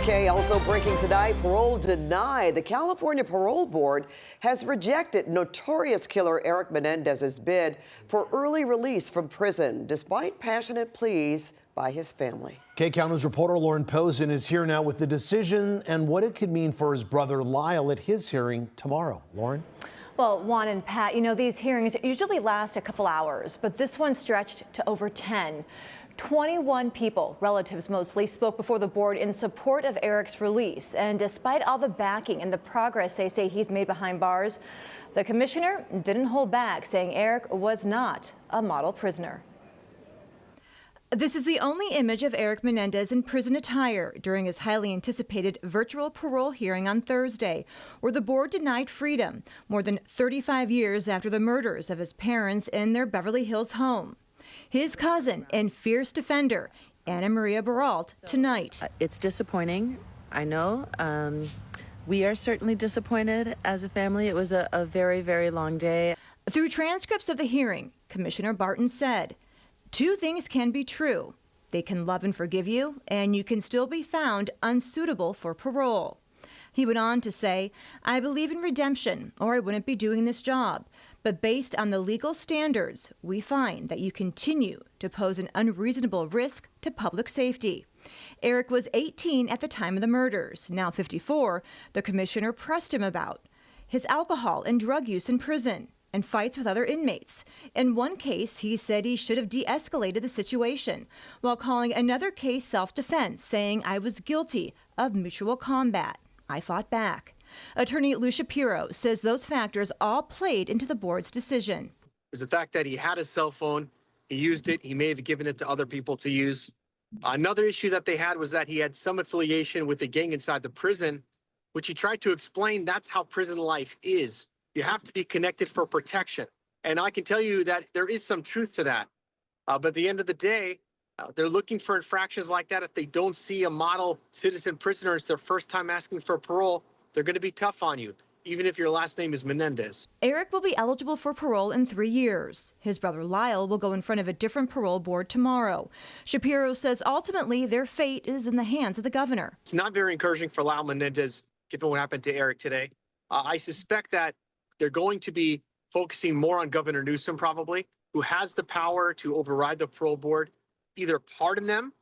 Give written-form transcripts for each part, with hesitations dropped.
Okay, also breaking tonight, parole denied. The California Parole Board has rejected notorious killer Erik Menendez's bid for early release from prison, despite passionate pleas by his family. K-County's reporter Lauren Pozen is here now with the decision and what it could mean for his brother Lyle at his hearing tomorrow. Lauren? Well, Juan and Pat, you know, these hearings usually last a couple hours, but this one stretched to over 10. 21 people, relatives mostly, spoke before the board in support of Erik's release. And despite all the backing and the progress they say he's made behind bars, the commissioner didn't hold back, saying Erik was not a model prisoner. This is the only image of Erik Menendez in prison attire during his highly anticipated virtual parole hearing on Thursday, where the board denied freedom more than 35 years after the murders of his parents in their Beverly Hills home. His cousin and fierce defender, Anna Maria Baralt, tonight. It's disappointing, I know. We are certainly disappointed as a family. It was a very, very long day. Through transcripts of the hearing, Commissioner Barton said, "Two things can be true. They can love and forgive you, and you can still be found unsuitable for parole." He went on to say, "I believe in redemption, or I wouldn't be doing this job. But based on the legal standards, we find that you continue to pose an unreasonable risk to public safety." Erik was 18 at the time of the murders. Now 54, the commissioner pressed him about his alcohol and drug use in prison and fights with other inmates. In one case, he said he should have de-escalated the situation, while calling another case self-defense, saying, "I was guilty of mutual combat. I fought back." Attorney Lou Shapiro says those factors all played into the board's decision. There's the fact that he had a cell phone, he used it, he may have given it to other people to use. Another issue that they had was that he had some affiliation with the gang inside the prison, which he tried to explain that's how prison life is. You have to be connected for protection. And I can tell you that there is some truth to that. But at the end of the day, they're looking for infractions like that. If they don't see a model citizen prisoner, it's their first time asking for parole, they're going to be tough on you, even if your last name is Menendez. Erik will be eligible for parole in 3 years. His brother Lyle will go in front of a different parole board tomorrow. Shapiro says ultimately their fate is in the hands of the governor. It's not very encouraging for Lyle Menendez, given what happened to Erik today. I suspect that they're going to be focusing more on Governor Newsom, probably, who has the power to override the parole board, either pardon them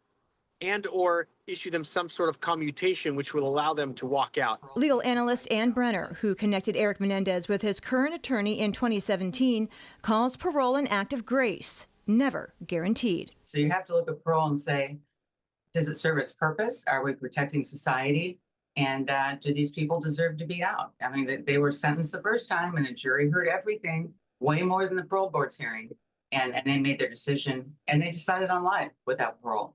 and or issue them some sort of commutation which will allow them to walk out. Legal analyst Ann Brenner, who connected Erik Menendez with his current attorney in 2017, calls parole an act of grace, never guaranteed. So you have to look at parole and say, does it serve its purpose? Are we protecting society? And do these people deserve to be out? I mean, they were sentenced the first time and a jury heard everything, way more than the parole board's hearing. And they made their decision and they decided on life without parole.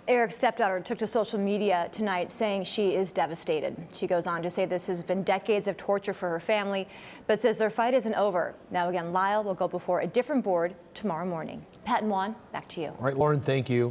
Erik's stepdaughter took to social media tonight saying she is devastated. She goes on to say this has been decades of torture for her family, but says their fight isn't over. Now again, Lyle will go before a different board tomorrow morning. Pat and Juan, back to you. All right, Lauren, thank you.